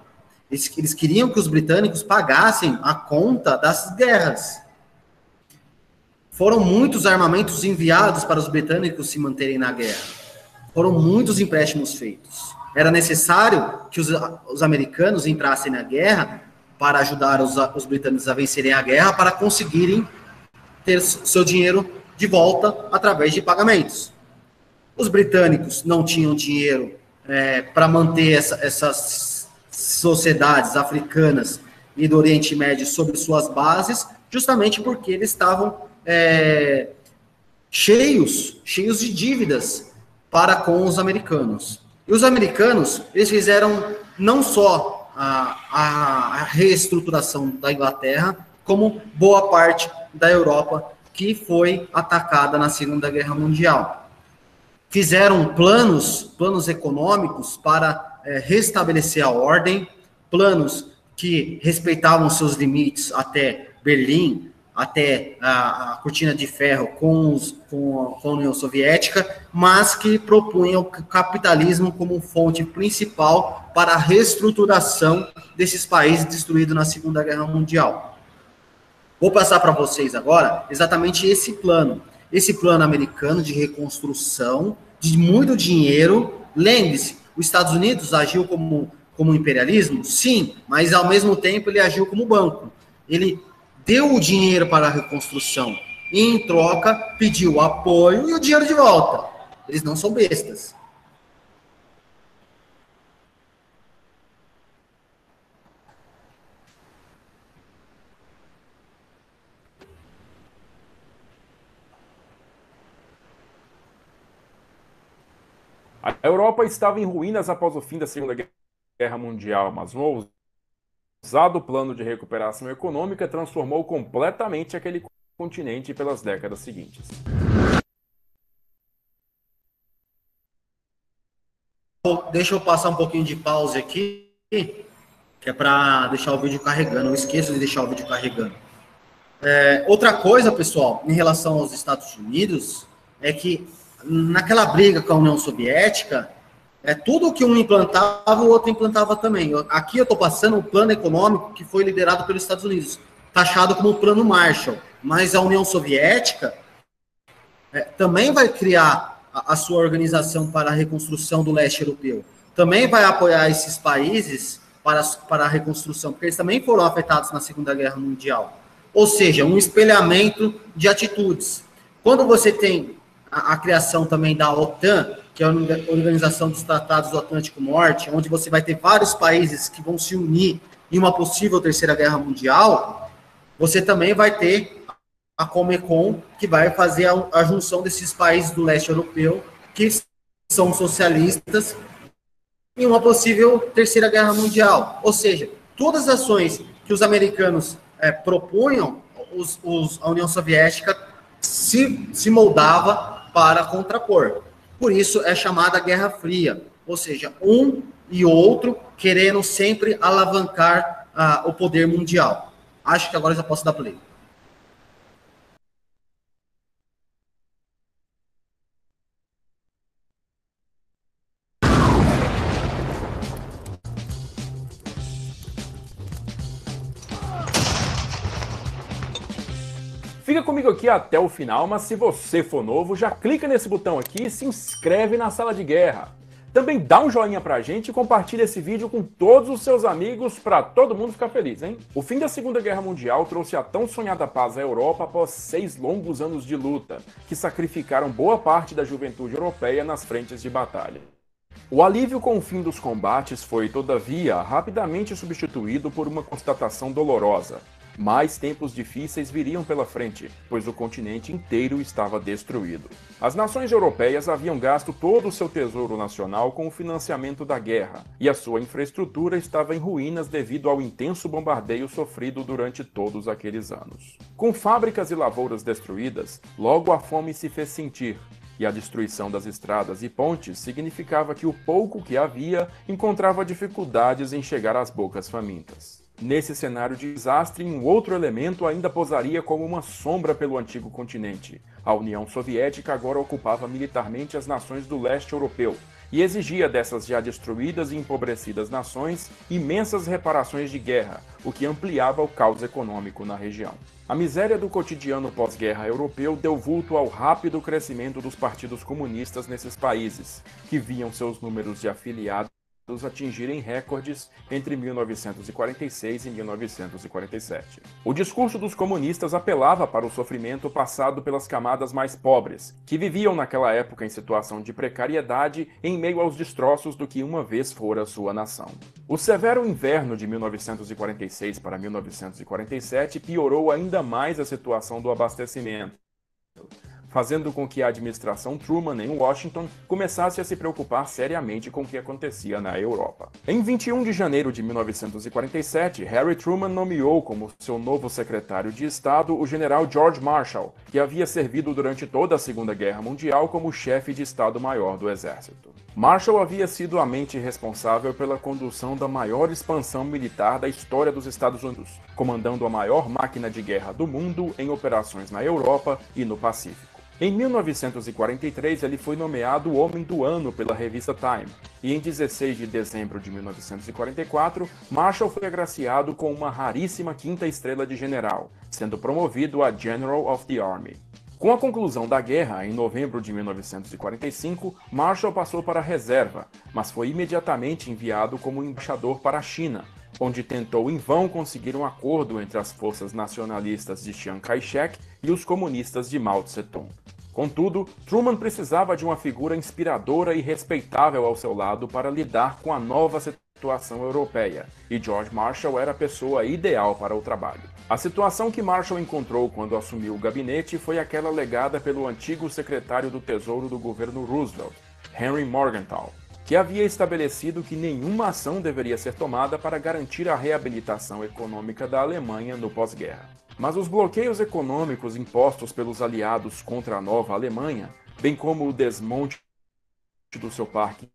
Eles queriam que os britânicos pagassem a conta das guerras. Foram muitos armamentos enviados para os britânicos se manterem na guerra. Foram muitos empréstimos feitos. Era necessário que os americanos entrassem na guerra para ajudar os britânicos a vencerem a guerra, para conseguirem ter seu dinheiro de volta através de pagamentos. Os britânicos não tinham dinheiro para manter essas sociedades africanas e do Oriente Médio sobre suas bases, justamente porque eles estavam cheios de dívidas para com os americanos. E os americanos, eles fizeram não só a reestruturação da Inglaterra, como boa parte da Europa que foi atacada na Segunda Guerra Mundial. Fizeram planos econômicos para restabelecer a ordem, planos que respeitavam seus limites até Berlim, até a cortina de ferro com a União Soviética, mas que propunham o capitalismo como fonte principal para a reestruturação desses países destruídos na Segunda Guerra Mundial. Vou passar para vocês agora exatamente esse plano americano de reconstrução, de muito dinheiro. Lembre-se, os Estados Unidos agiu como imperialismo? Sim, mas ao mesmo tempo ele agiu como banco. Ele deu o dinheiro para a reconstrução e, em troca, pediu o apoio e o dinheiro de volta. Eles não são bestas. A Europa estava em ruínas após o fim da Segunda Guerra Mundial, mas um ousado plano de recuperação econômica transformou completamente aquele continente pelas décadas seguintes. Deixa eu passar um pouquinho de pause aqui, que é para deixar o vídeo carregando. Eu esqueço de deixar o vídeo carregando. Outra coisa, pessoal, em relação aos Estados Unidos, é que naquela briga com a União Soviética, tudo que um implantava, o outro implantava também. Aqui eu estou passando o plano econômico que foi liderado pelos Estados Unidos, taxado como o Plano Marshall. Mas a União Soviética também vai criar a sua organização para a reconstrução do leste europeu. Também vai apoiar esses países para a reconstrução, porque eles também foram afetados na Segunda Guerra Mundial. Ou seja, um espelhamento de atitudes. Quando você tem a criação também da OTAN, que é a Organização dos Tratados do Atlântico Norte, onde você vai ter vários países que vão se unir em uma possível terceira guerra mundial, você também vai ter a Comecon, que vai fazer a junção desses países do leste europeu, que são socialistas, em uma possível terceira guerra mundial. Ou seja, todas as ações que os americanos propunham, a União Soviética se moldava para contrapor. Por isso é chamada Guerra Fria. Ou seja, um e outro querendo sempre alavancar o poder mundial. Acho que agora já posso dar play. Fica comigo aqui até o final, mas se você for novo, já clica nesse botão aqui e se inscreve na Sala de Guerra. Também dá um joinha pra gente e compartilha esse vídeo com todos os seus amigos para todo mundo ficar feliz, hein? O fim da Segunda Guerra Mundial trouxe a tão sonhada paz à Europa após 6 longos anos de luta, que sacrificaram boa parte da juventude europeia nas frentes de batalha. O alívio com o fim dos combates foi, todavia, rapidamente substituído por uma constatação dolorosa. Mais tempos difíceis viriam pela frente, pois o continente inteiro estava destruído. As nações europeias haviam gasto todo o seu tesouro nacional com o financiamento da guerra, e a sua infraestrutura estava em ruínas devido ao intenso bombardeio sofrido durante todos aqueles anos. Com fábricas e lavouras destruídas, logo a fome se fez sentir, e a destruição das estradas e pontes significava que o pouco que havia encontrava dificuldades em chegar às bocas famintas. Nesse cenário de desastre, um outro elemento ainda posaria como uma sombra pelo antigo continente. A União Soviética agora ocupava militarmente as nações do leste europeu e exigia dessas já destruídas e empobrecidas nações imensas reparações de guerra, o que ampliava o caos econômico na região. A miséria do cotidiano pós-guerra europeu deu vulto ao rápido crescimento dos partidos comunistas nesses países, que viam seus números de afiliados atingirem recordes entre 1946 e 1947. O discurso dos comunistas apelava para o sofrimento passado pelas camadas mais pobres, que viviam naquela época em situação de precariedade em meio aos destroços do que uma vez fora sua nação. O severo inverno de 1946 para 1947 piorou ainda mais a situação do abastecimento, fazendo com que a administração Truman em Washington começasse a se preocupar seriamente com o que acontecia na Europa. Em 21 de janeiro de 1947, Harry Truman nomeou como seu novo secretário de Estado o general George Marshall, que havia servido durante toda a Segunda Guerra Mundial como chefe de Estado-Maior do Exército. Marshall havia sido a mente responsável pela condução da maior expansão militar da história dos Estados Unidos, comandando a maior máquina de guerra do mundo em operações na Europa e no Pacífico. Em 1943, ele foi nomeado Homem do Ano pela revista Time, e em 16 de dezembro de 1944, Marshall foi agraciado com uma raríssima 5ª estrela de general, sendo promovido a General of the Army. Com a conclusão da guerra, em novembro de 1945, Marshall passou para a reserva, mas foi imediatamente enviado como embaixador para a China, onde tentou em vão conseguir um acordo entre as forças nacionalistas de Chiang Kai-shek e os comunistas de Mao Tse-tung. Contudo, Truman precisava de uma figura inspiradora e respeitável ao seu lado para lidar com a nova situação europeia, e George Marshall era a pessoa ideal para o trabalho. A situação que Marshall encontrou quando assumiu o gabinete foi aquela legada pelo antigo secretário do Tesouro do governo Roosevelt, Henry Morgenthau, que havia estabelecido que nenhuma ação deveria ser tomada para garantir a reabilitação econômica da Alemanha no pós-guerra. Mas os bloqueios econômicos impostos pelos aliados contra a nova Alemanha, bem como o desmonte do seu parque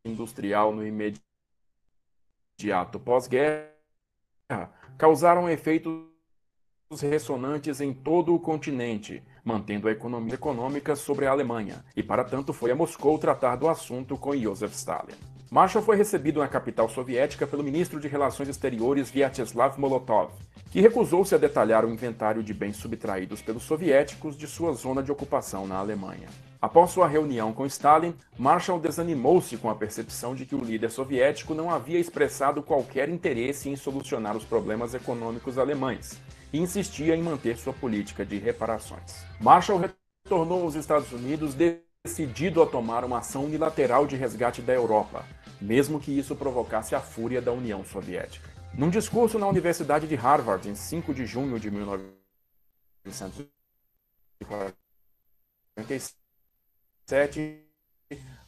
industrial no imediato pós-guerra, causaram efeitos ressonantes em todo o continente, mantendo a economia econômica sobre a Alemanha, e para tanto foi a Moscou tratar do assunto com Joseph Stalin. Marshall foi recebido na capital soviética pelo ministro de Relações Exteriores Vyacheslav Molotov, que recusou-se a detalhar o inventário de bens subtraídos pelos soviéticos de sua zona de ocupação na Alemanha. Após sua reunião com Stalin, Marshall desanimou-se com a percepção de que o líder soviético não havia expressado qualquer interesse em solucionar os problemas econômicos alemães, e insistia em manter sua política de reparações. Marshall retornou aos Estados Unidos decidido a tomar uma ação unilateral de resgate da Europa, mesmo que isso provocasse a fúria da União Soviética. Num discurso na Universidade de Harvard, em 5 de junho de 1947,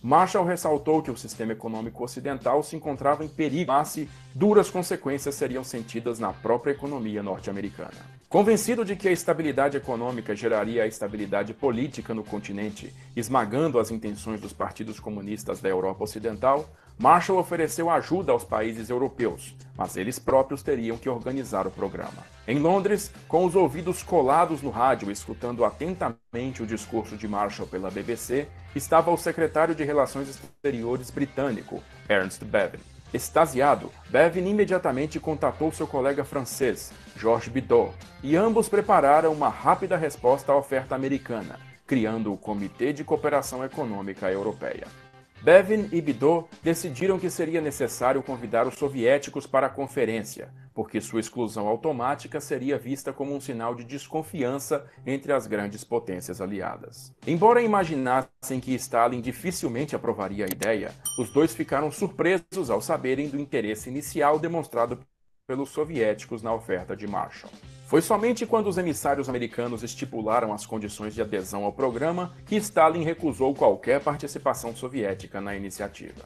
Marshall ressaltou que o sistema econômico ocidental se encontrava em perigo, mas duras consequências seriam sentidas na própria economia norte-americana. Convencido de que a estabilidade econômica geraria a estabilidade política no continente, esmagando as intenções dos partidos comunistas da Europa Ocidental, Marshall ofereceu ajuda aos países europeus, mas eles próprios teriam que organizar o programa. Em Londres, com os ouvidos colados no rádio, escutando atentamente o discurso de Marshall pela BBC, estava o secretário de Relações Exteriores britânico, Ernest Bevin. Extasiado, Bevin imediatamente contatou seu colega francês, Georges Bidault, e ambos prepararam uma rápida resposta à oferta americana, criando o Comitê de Cooperação Econômica Europeia. Bevin e Bidault decidiram que seria necessário convidar os soviéticos para a conferência, porque sua exclusão automática seria vista como um sinal de desconfiança entre as grandes potências aliadas. Embora imaginassem que Stalin dificilmente aprovaria a ideia, os dois ficaram surpresos ao saberem do interesse inicial demonstrado pelos soviéticos na oferta de Marshall. Foi somente quando os emissários americanos estipularam as condições de adesão ao programa que Stalin recusou qualquer participação soviética na iniciativa.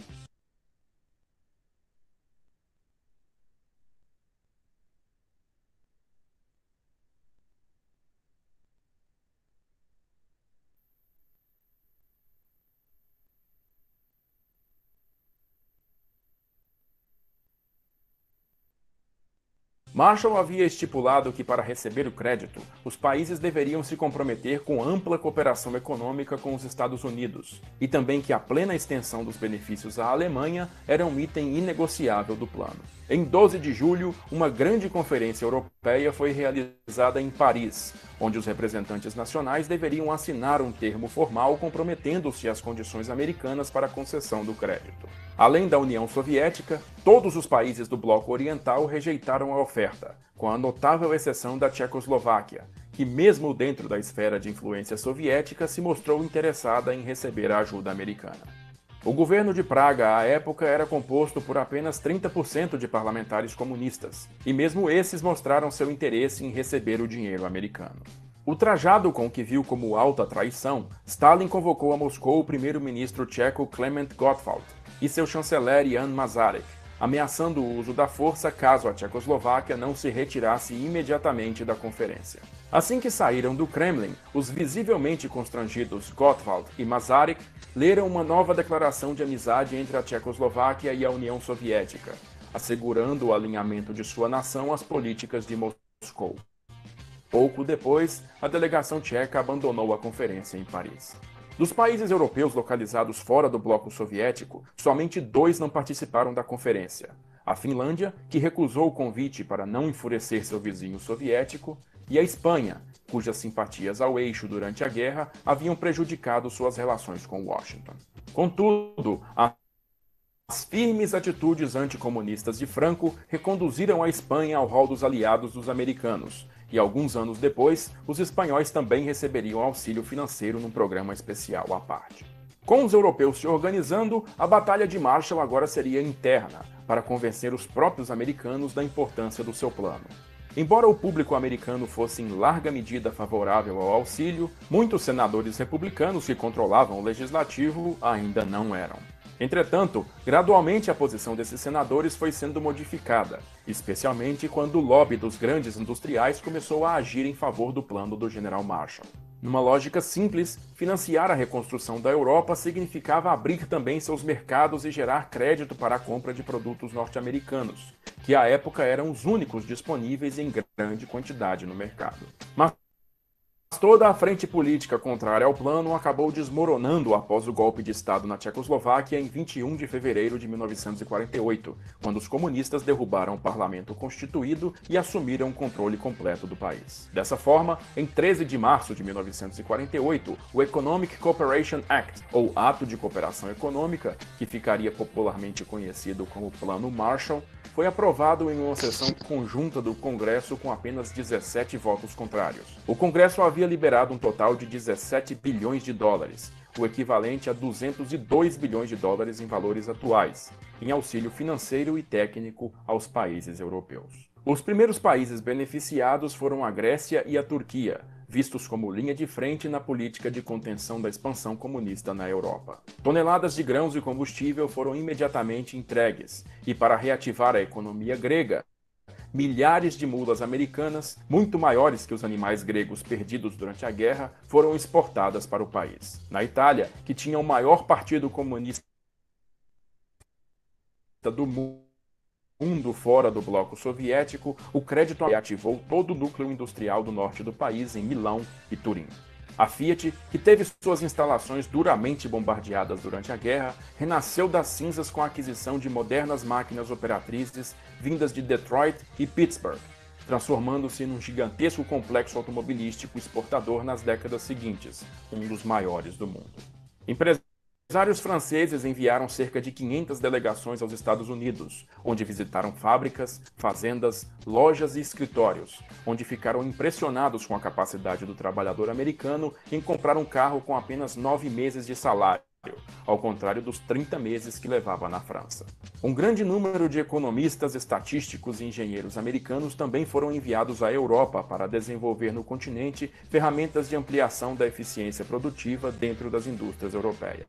Marshall havia estipulado que, para receber o crédito, os países deveriam se comprometer com ampla cooperação econômica com os Estados Unidos, e também que a plena extensão dos benefícios à Alemanha era um item inegociável do plano. Em 12 de julho, uma grande conferência europeia foi realizada em Paris, onde os representantes nacionais deveriam assinar um termo formal comprometendo-se às condições americanas para a concessão do crédito. Além da União Soviética, todos os países do Bloco Oriental rejeitaram a oferta, com a notável exceção da Tchecoslováquia, que mesmo dentro da esfera de influência soviética se mostrou interessada em receber a ajuda americana. O governo de Praga, à época, era composto por apenas 30% de parlamentares comunistas, e mesmo esses mostraram seu interesse em receber o dinheiro americano. Ultrajado com o que viu como alta traição, Stalin convocou a Moscou o primeiro-ministro tcheco Klement Gottwald e seu chanceler Jan Masaryk, ameaçando o uso da força caso a Tchecoslováquia não se retirasse imediatamente da conferência. Assim que saíram do Kremlin, os visivelmente constrangidos Gottwald e Masaryk leram uma nova declaração de amizade entre a Tchecoslováquia e a União Soviética, assegurando o alinhamento de sua nação às políticas de Moscou. Pouco depois, a delegação tcheca abandonou a conferência em Paris. Dos países europeus localizados fora do bloco soviético, somente 2 não participaram da conferência. A Finlândia, que recusou o convite para não enfurecer seu vizinho soviético, e a Espanha, cujas simpatias ao eixo durante a guerra haviam prejudicado suas relações com Washington. Contudo, as firmes atitudes anticomunistas de Franco reconduziram a Espanha ao rol dos aliados dos americanos, e alguns anos depois, os espanhóis também receberiam auxílio financeiro num programa especial à parte. Com os europeus se organizando, a Batalha de Marshall agora seria interna, para convencer os próprios americanos da importância do seu plano. Embora o público americano fosse em larga medida favorável ao auxílio, muitos senadores republicanos que controlavam o legislativo ainda não eram. Entretanto, gradualmente a posição desses senadores foi sendo modificada, especialmente quando o lobby dos grandes industriais começou a agir em favor do plano do General Marshall. Numa lógica simples, financiar a reconstrução da Europa significava abrir também seus mercados e gerar crédito para a compra de produtos norte-americanos, que à época eram os únicos disponíveis em grande quantidade no mercado. Mas toda a frente política contrária ao plano acabou desmoronando após o golpe de Estado na Tchecoslováquia em 21 de fevereiro de 1948, quando os comunistas derrubaram o parlamento constituído e assumiram o controle completo do país. Dessa forma, em 13 de março de 1948, o Economic Cooperation Act, ou Ato de Cooperação Econômica, que ficaria popularmente conhecido como Plano Marshall, foi aprovado em uma sessão conjunta do Congresso com apenas 17 votos contrários. O Congresso havia liberado um total de 17 bilhões de dólares, o equivalente a 202 bilhões de dólares em valores atuais, em auxílio financeiro e técnico aos países europeus. Os primeiros países beneficiados foram a Grécia e a Turquia, vistos como linha de frente na política de contenção da expansão comunista na Europa. Toneladas de grãos e combustível foram imediatamente entregues, e para reativar a economia grega, milhares de mulas americanas, muito maiores que os animais gregos perdidos durante a guerra, foram exportadas para o país. Na Itália, que tinha o maior partido comunista do mundo fora do bloco soviético, o crédito ativou todo o núcleo industrial do norte do país, em Milão e Turim. A Fiat, que teve suas instalações duramente bombardeadas durante a guerra, renasceu das cinzas com a aquisição de modernas máquinas operatrizes vindas de Detroit e Pittsburgh, transformando-se num gigantesco complexo automobilístico exportador nas décadas seguintes, um dos maiores do mundo. Empresários franceses enviaram cerca de 500 delegações aos Estados Unidos, onde visitaram fábricas, fazendas, lojas e escritórios, onde ficaram impressionados com a capacidade do trabalhador americano em comprar um carro com apenas 9 meses de salário, ao contrário dos 30 meses que levava na França. Um grande número de economistas, estatísticos e engenheiros americanos também foram enviados à Europa para desenvolver no continente ferramentas de ampliação da eficiência produtiva dentro das indústrias europeias.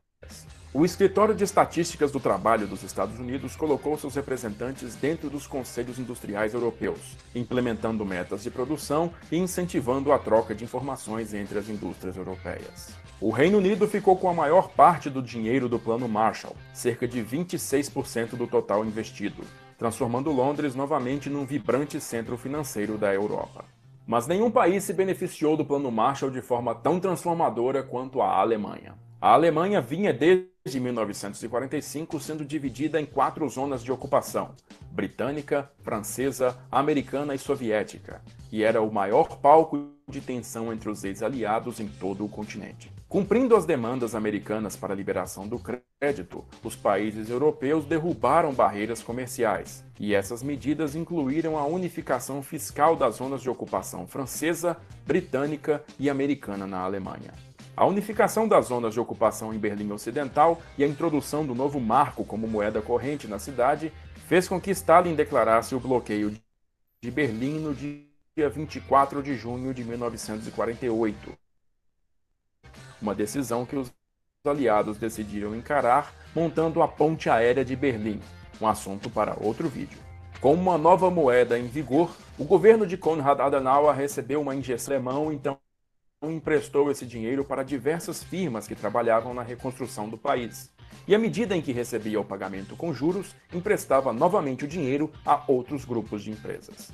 O Escritório de Estatísticas do Trabalho dos Estados Unidos colocou seus representantes dentro dos conselhos industriais europeus, implementando metas de produção e incentivando a troca de informações entre as indústrias europeias. O Reino Unido ficou com a maior parte do dinheiro do Plano Marshall, cerca de 26% do total investido, transformando Londres novamente num vibrante centro financeiro da Europa. Mas nenhum país se beneficiou do Plano Marshall de forma tão transformadora quanto a Alemanha. A Alemanha vinha desde 1945 sendo dividida em 4 zonas de ocupação: britânica, francesa, americana e soviética, e era o maior palco de tensão entre os ex-aliados em todo o continente. Cumprindo as demandas americanas para a liberação do crédito, os países europeus derrubaram barreiras comerciais, e essas medidas incluíram a unificação fiscal das zonas de ocupação francesa, britânica e americana na Alemanha. A unificação das zonas de ocupação em Berlim Ocidental e a introdução do novo marco como moeda corrente na cidade fez com que Stalin declarasse o bloqueio de Berlim no dia 24 de junho de 1948. Uma decisão que os aliados decidiram encarar montando a ponte aérea de Berlim, um assunto para outro vídeo. Com uma nova moeda em vigor, o governo de Konrad Adenauer recebeu uma injeção alemã, então emprestou esse dinheiro para diversas firmas que trabalhavam na reconstrução do país. E à medida em que recebia o pagamento com juros, emprestava novamente o dinheiro a outros grupos de empresas.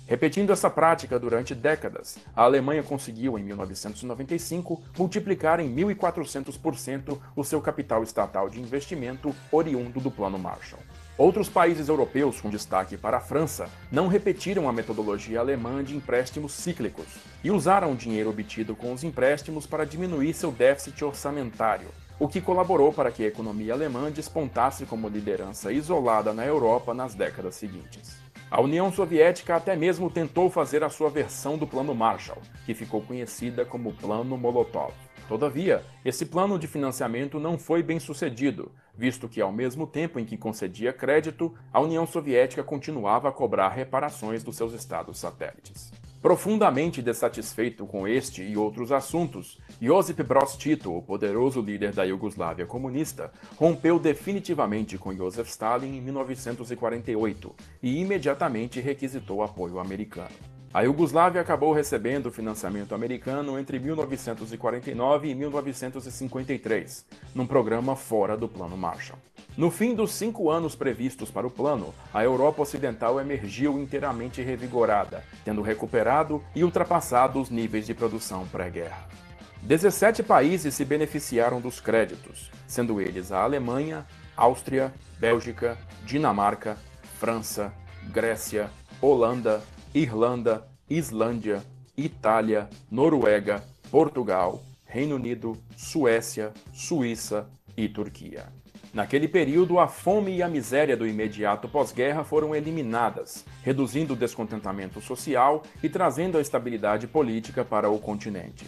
Repetindo essa prática durante décadas, a Alemanha conseguiu, em 1995, multiplicar em 1.400% o seu capital estatal de investimento oriundo do Plano Marshall. Outros países europeus, com destaque para a França, não repetiram a metodologia alemã de empréstimos cíclicos e usaram o dinheiro obtido com os empréstimos para diminuir seu déficit orçamentário, o que colaborou para que a economia alemã despontasse como liderança isolada na Europa nas décadas seguintes. A União Soviética até mesmo tentou fazer a sua versão do Plano Marshall, que ficou conhecida como Plano Molotov. Todavia, esse plano de financiamento não foi bem sucedido, visto que ao mesmo tempo em que concedia crédito, a União Soviética continuava a cobrar reparações dos seus estados satélites. Profundamente dessatisfeito com este e outros assuntos, Josip Broz Tito, o poderoso líder da Iugoslávia comunista, rompeu definitivamente com Joseph Stalin em 1948 e imediatamente requisitou apoio americano. A Iugoslávia acabou recebendo financiamento americano entre 1949 e 1953, num programa fora do Plano Marshall. No fim dos 5 anos previstos para o plano, a Europa Ocidental emergiu inteiramente revigorada, tendo recuperado e ultrapassado os níveis de produção pré-guerra. 17 países se beneficiaram dos créditos, sendo eles a Alemanha, Áustria, Bélgica, Dinamarca, França, Grécia, Holanda, Irlanda, Islândia, Itália, Noruega, Portugal, Reino Unido, Suécia, Suíça e Turquia. Naquele período, a fome e a miséria do imediato pós-guerra foram eliminadas, reduzindo o descontentamento social e trazendo a estabilidade política para o continente.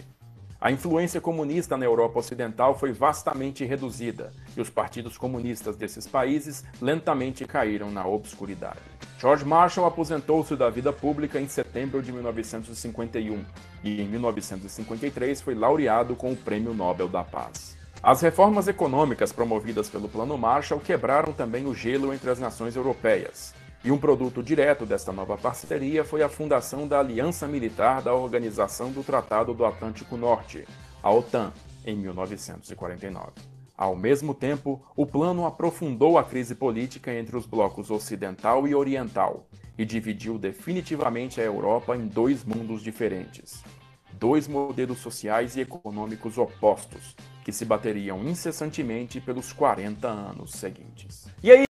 A influência comunista na Europa Ocidental foi vastamente reduzida e os partidos comunistas desses países lentamente caíram na obscuridade. George Marshall aposentou-se da vida pública em setembro de 1951 e em 1953 foi laureado com o Prêmio Nobel da Paz. As reformas econômicas promovidas pelo Plano Marshall quebraram também o gelo entre as nações europeias. E um produto direto desta nova parceria foi a fundação da Aliança Militar da Organização do Tratado do Atlântico Norte, a OTAN, em 1949. Ao mesmo tempo, o plano aprofundou a crise política entre os blocos ocidental e oriental e dividiu definitivamente a Europa em dois mundos diferentes. Dois modelos sociais e econômicos opostos, que se bateriam incessantemente pelos 40 anos seguintes. E aí,